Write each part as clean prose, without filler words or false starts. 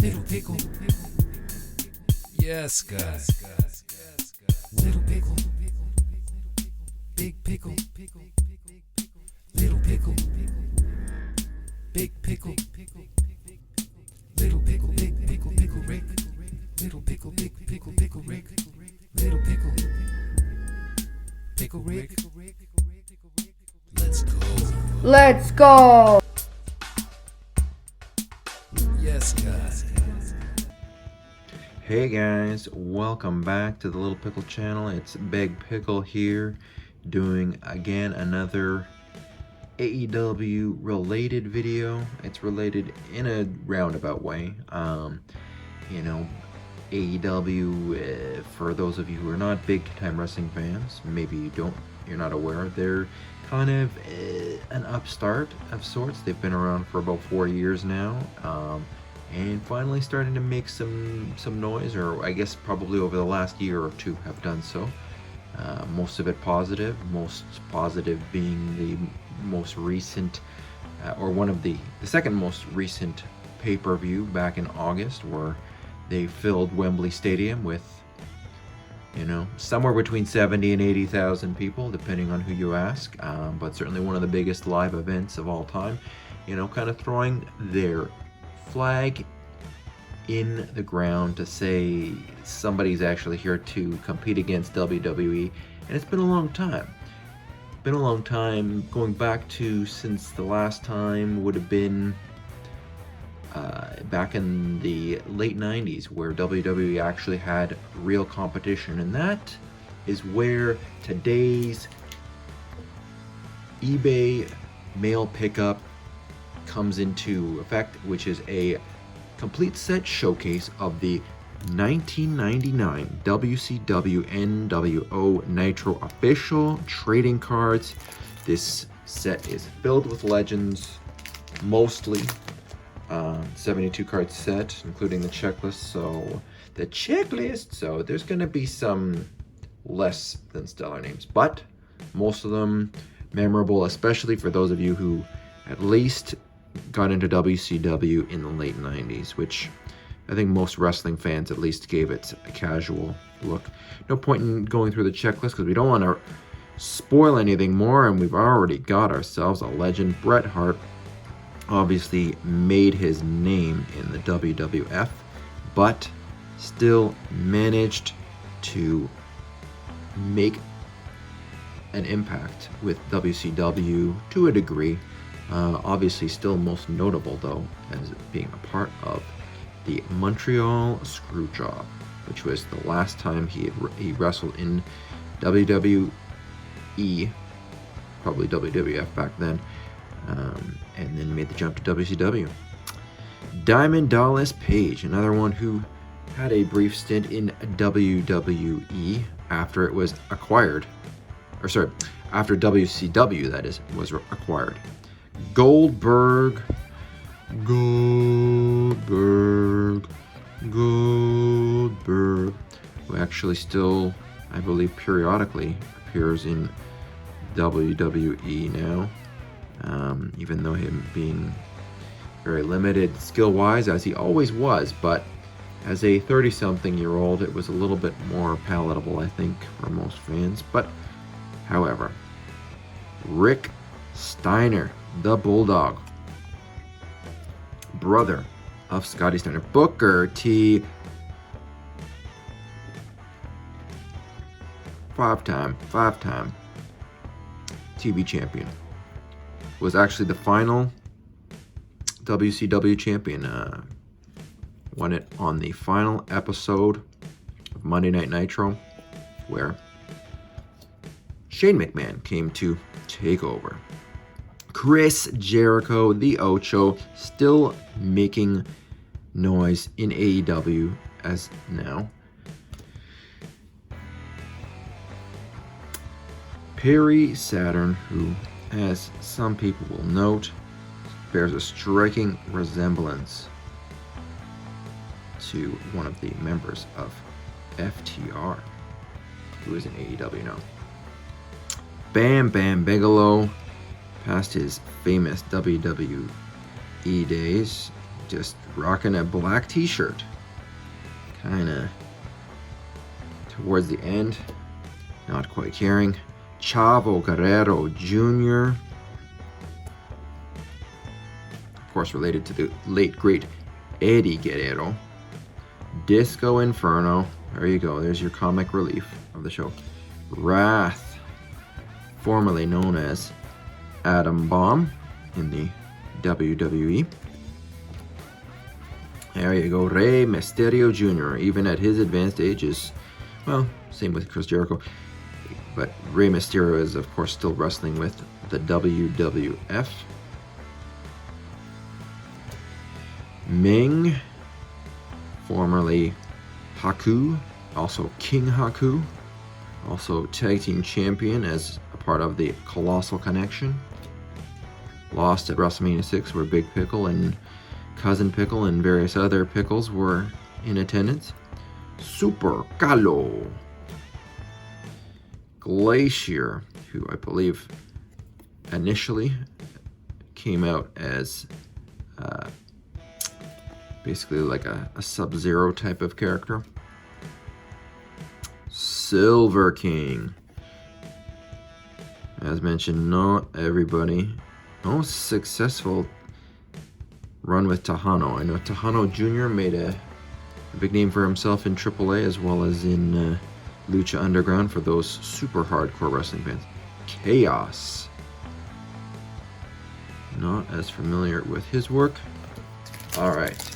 Little Pickle. Yes, guys. Little Pickle. Big Pickle. Little Pickle. Big Pickle. Little Pickle, Big Pickle, Pickle Rick. Little Pickle, Big Pickle, Pickle Rick. Little Pickle, Pickle Rick. Let's go. Let's go! Yes, guys. Hey guys, welcome back to the Little Pickle channel. It's Big Pickle here, doing again another AEW related video. It's related in a roundabout way. AEW, for those of you who are not big time wrestling fans, maybe you're not aware, they're kind of an upstart of sorts. They've been around for about 4 years now, and finally starting to make some noise, or I guess probably over the last year or two have done so. Most of it positive, most positive being the most recent, or one of the second most recent pay-per-view back in August, where they filled Wembley Stadium with, somewhere between 70 and 80,000 people, depending on who you ask, but certainly one of the biggest live events of all time, kind of throwing their flag in the ground to say somebody's actually here to compete against WWE. And it's been a long time. Going back to since the last time would have been back in the late 90s, where WWE actually had real competition. And that is where today's eBay mail pickup comes into effect, which is a complete set showcase of the 1999 WCW NWO Nitro official trading cards. This set is filled with legends, mostly 72 card set, including the checklist. So there's going to be some less than stellar names, but most of them memorable, especially for those of you who at least got into WCW in the late 90s, which I think most wrestling fans at least gave it a casual look. No point in going through the checklist because we don't want to spoil anything more, and we've already got ourselves a legend. Bret Hart obviously made his name in the WWF, but still managed to make an impact with WCW to a degree. Obviously still most notable though as being a part of the Montreal Screwjob, which was the last time he wrestled in WWE, probably WWF back then, and then made the jump to WCW. Diamond Dallas Page, another one who had a brief stint in WWE after it was acquired, after WCW, that is, was acquired. Goldberg, who actually still, I believe, periodically appears in WWE now, even though him being very limited skill-wise, as he always was, but as a 30-something-year-old, it was a little bit more palatable, I think, for most fans. But, however, Rick Steiner, the Bulldog, brother of Scotty Steiner, Booker T, five-time TV champion, was actually the final WCW champion. Won it on the final episode of Monday Night Nitro, where Shane McMahon came to take over. Chris Jericho, the Ocho, still making noise in AEW as now. Perry Saturn, who, as some people will note, bears a striking resemblance to one of the members of FTR, who is in AEW now. Bam Bam Bigelow, past his famous WWE days, just rocking a black t-shirt. Kind of towards the end. Not quite caring. Chavo Guerrero Jr. Of course, related to the late, great Eddie Guerrero. Disco Inferno. There you go. There's your comic relief of the show. Wrath, formerly known as Adam Bomb in the WWE. There you go. Rey Mysterio Jr. Even at his advanced ages. Well, same with Chris Jericho. But Rey Mysterio is, of course, still wrestling with the WWF. Ming, formerly Haku, also King Haku, also tag team champion as a part of the Colossal Connection. Lost at WrestleMania 6, where Big Pickle and Cousin Pickle and various other pickles were in attendance. Super Calo. Glacier, who I believe initially came out as basically like a Sub-Zero type of character. Silver King. As mentioned, not everybody. Most successful run with Tejano. I know Tejano Jr. made a big name for himself in AAA as well as in Lucha Underground for those super hardcore wrestling fans. Chaos. Not as familiar with his work. Alright.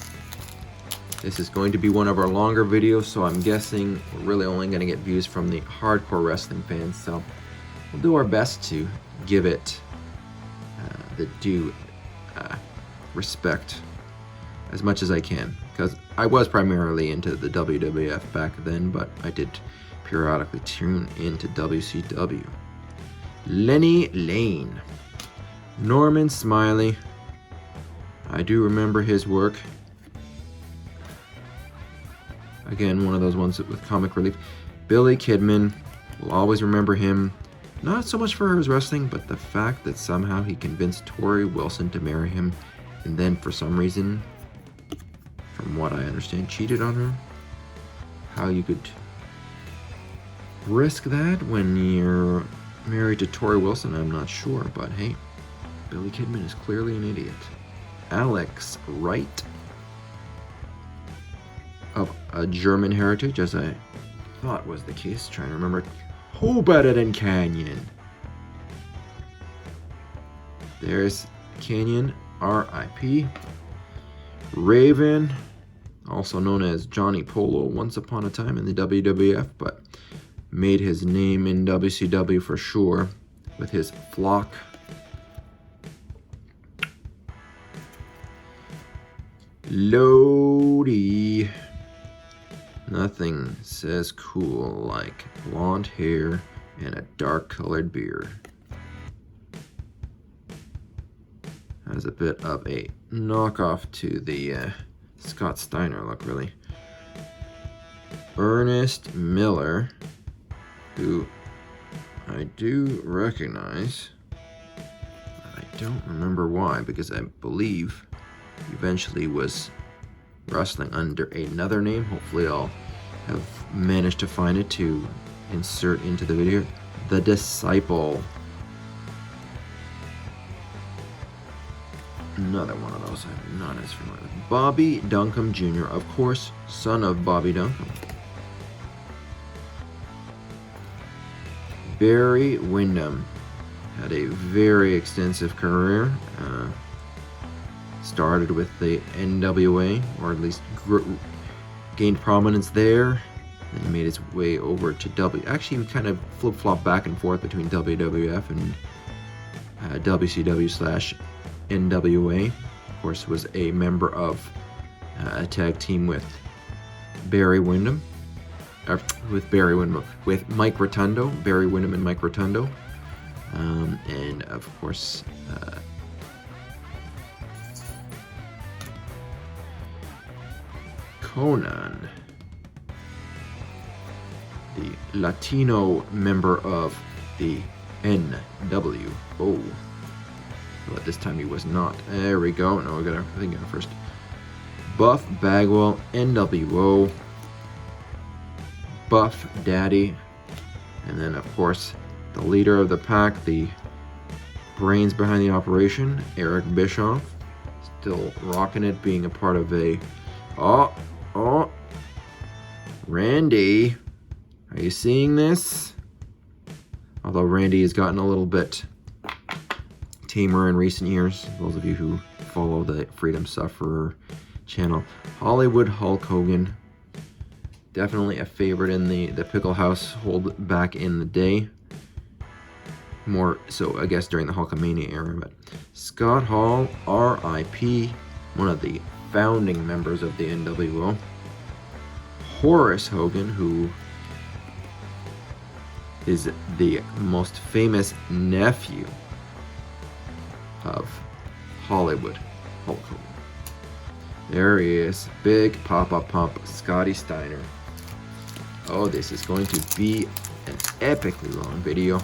This is going to be one of our longer videos, so I'm guessing we're really only going to get views from the hardcore wrestling fans. So we'll do our best to give it the due respect as much as I can, because I was primarily into the WWF back then, but I did periodically tune into WCW. Lenny Lane. Norman Smiley. I do remember his work. Again, one of those ones with comic relief. Billy Kidman. We'll always remember him. Not so much for his wrestling, but the fact that somehow he convinced Tori Wilson to marry him, and then for some reason, from what I understand, cheated on her. How you could risk that when you're married to Tori Wilson, I'm not sure, but hey, Billy Kidman is clearly an idiot. Alex Wright, of a German heritage, as I thought was the case, trying to remember. Who better than Canyon? There's Canyon, R.I.P. Raven, also known as Johnny Polo once upon a time in the WWF, but made his name in WCW for sure with his flock. Lodi. Nothing says cool like blonde hair and a dark colored beard. Has a bit of a knockoff to the Scott Steiner look, really. Ernest Miller, who I do recognize, but I don't remember why, because I believe he eventually was wrestling under another name. Hopefully I'll have managed to find it to insert into the video. The Disciple. Another one of those I'm not as familiar with. Bobby Duncombe Jr., of course, son of Bobby Duncombe. Barry Windham had a very extensive career. Started with the NWA, or at least gained prominence there, and made his way over to Actually, he kind of flip-flopped back and forth between WWF and WCW / NWA. Of course, was a member of a tag team with Barry Windham, with Mike Rotundo, Barry Windham and Mike Rotundo, and of course. Conan, the Latino member of the NWO. But this time he was not. There we go. No, I think first. Buff Bagwell NWO, Buff Daddy, and then of course the leader of the pack, the brains behind the operation, Eric Bischoff, still rocking it, being a part of a Randy, are you seeing this? Although Randy has gotten a little bit tamer in recent years, those of you who follow the Freedom Sufferer channel. Hollywood Hulk Hogan, definitely a favorite in the Pickle household back in the day. More so, I guess, during the Hulkamania era. But Scott Hall, R.I.P., one of the founding members of the NWO. Horace Hogan, who is the most famous nephew of Hollywood Hulk Hogan. There he is, big Papa Pump, Scotty Steiner. Oh, this is going to be an epically long video.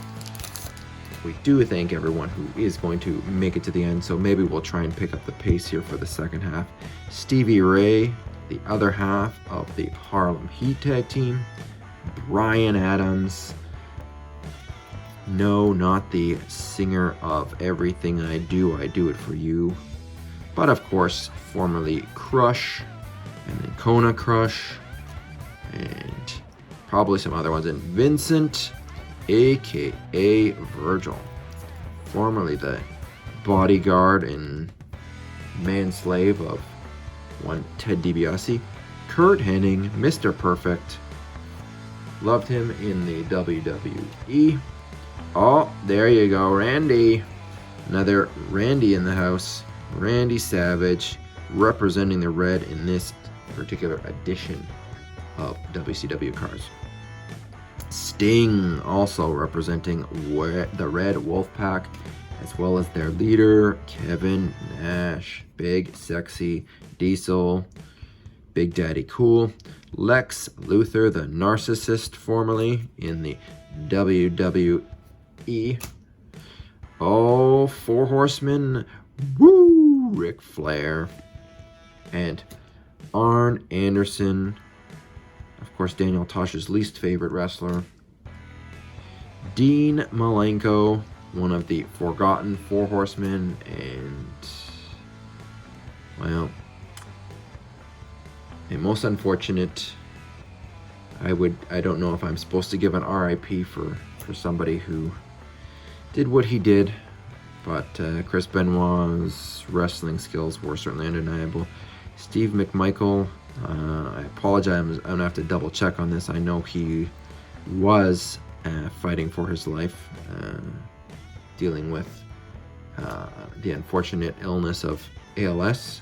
We do thank everyone who is going to make it to the end, so maybe we'll try and pick up the pace here for the second half. Stevie Ray, the other half of the Harlem Heat Tag Team. Brian Adams. No, not the singer of Everything I Do It For You. But of course, formerly Crush, and then Kona Crush, and probably some other ones. And Vincent, aka Virgil, formerly the bodyguard and manslave of one Ted DiBiase. Kurt Hennig, Mr. Perfect, loved him in the WWE. Oh, there you go, Randy. Another Randy in the house. Randy Savage, representing the red in this particular edition of WCW cards. Sting, also representing the Red Wolfpack, as well as their leader, Kevin Nash. Big, sexy Diesel, Big Daddy Cool. Lex Luthor, the narcissist, formerly in the WWE. Oh, Four Horsemen, woo, Ric Flair. And Arn Anderson, of course, Daniel Tosh's least favorite wrestler. Dean Malenko, one of the forgotten Four Horsemen, and, well, a most unfortunate. I don't know if I'm supposed to give an RIP for somebody who did what he did, but Chris Benoit's wrestling skills were certainly undeniable. Steve McMichael, I apologize, I'm gonna have to double check on this. I know he was fighting for his life, dealing with the unfortunate illness of ALS.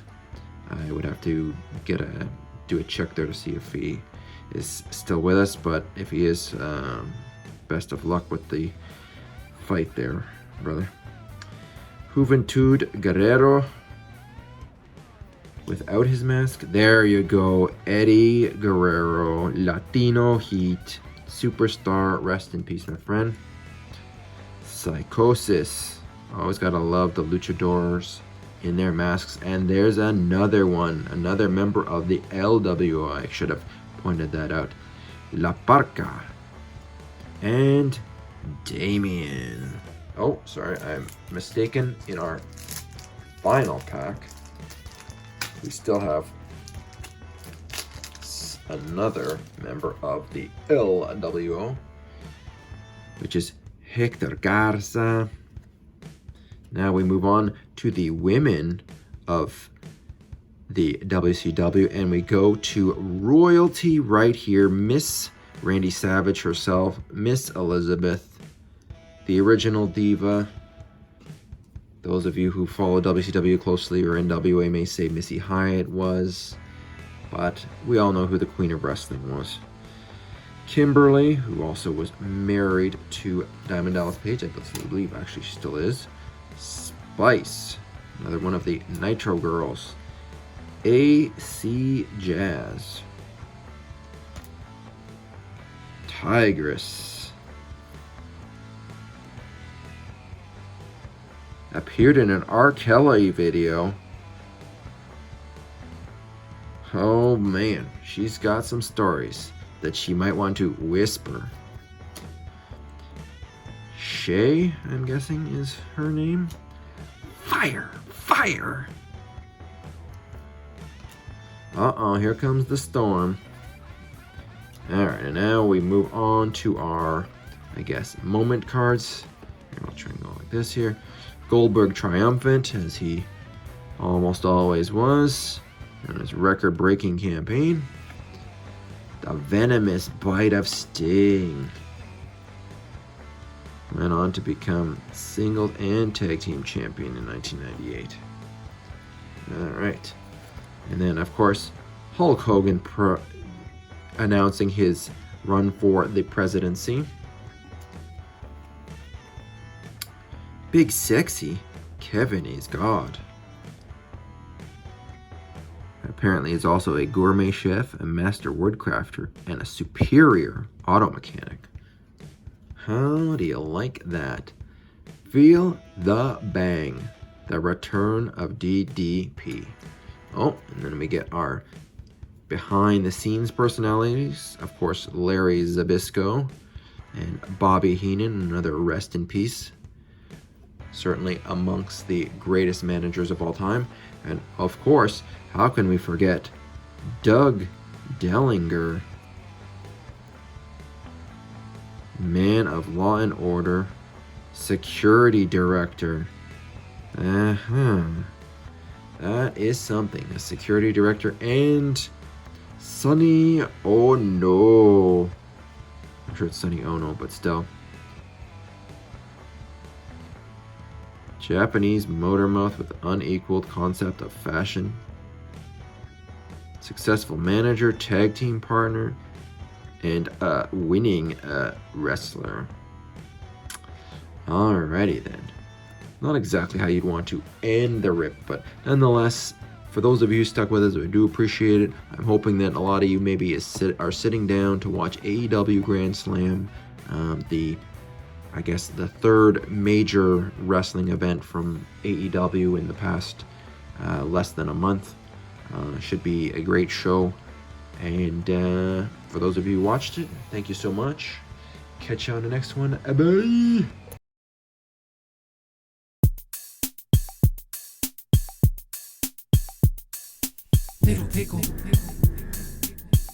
I would have to do a check there to see if he is still with us, but if he is, best of luck with the fight there, brother. Juventud Guerrero, without his mask. There you go, Eddie Guerrero, Latino Heat superstar. Rest in peace, my friend. Psychosis. Always gotta love the luchadors in their masks. And there's another one, another member of the LWO. I should have pointed that out. La Parca and Damien. Oh, sorry, I'm mistaken. In our final pack, we still have another member of the LWO, which is Hector Garza. Now we move on to the women of the WCW, and we go to royalty right here. Miss Randy Savage herself, Miss Elizabeth, the original diva. Those of you who follow WCW closely or NWA may say Missy Hyatt was, but we all know who the Queen of Wrestling was. Kimberly, who also was married to Diamond Dallas Page, I believe actually she still is. Spice, another one of the Nitro girls. AC Jazz. Tigress. Appeared in an R. Kelly video. Oh man, she's got some stories that she might want to whisper. Shay, I'm guessing, is her name. Fire! Fire! Uh-oh, here comes the storm. Alright, and now we move on to our, I guess, moment cards. Here, I'll try and go like this here. Goldberg triumphant, as he almost always was, in his record-breaking campaign. The venomous bite of Sting. Went on to become singles and tag team champion in 1998. Alright. And then, of course, Hulk Hogan announcing his run for the presidency. Big Sexy, Kevin is God. Apparently is also a gourmet chef, a master woodcrafter, and a superior auto mechanic. How do you like that? Feel the bang. The return of DDP. Oh, and then we get our behind the scenes personalities. Of course, Larry Zbyszko and Bobby Heenan, another rest in peace. Certainly amongst the greatest managers of all time. And of course, how can we forget Doug Dellinger, man of Law and Order, security director. That is something. A security director. And Sonny Ono. I'm sure it's Sonny Ono, but still. Japanese motor mouth with unequaled concept of fashion. Successful manager, tag team partner, and a winning wrestler. Alrighty then. Not exactly how you'd want to end the rip, but nonetheless, for those of you who stuck with us, I do appreciate it. I'm hoping that a lot of you maybe are sitting down to watch AEW Grand Slam, I guess the third major wrestling event from AEW in the past less than a month. Should be a great show. And for those of you who watched it, thank you so much. Catch you on the next one. Bye! Little Pickle.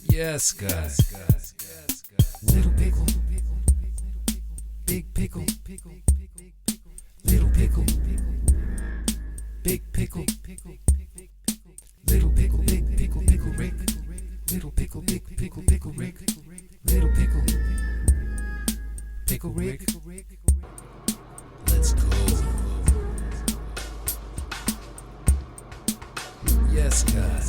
Yes, God. Little Pickle. Big Pickle. Little Pickle. Big Pickle. Little Pickle, Big Pickle, Pickle Rick. Little Pickle, Big Pickle, Pickle Rick. Little Pickle, Pickle Rick. Let's go. Yes, God.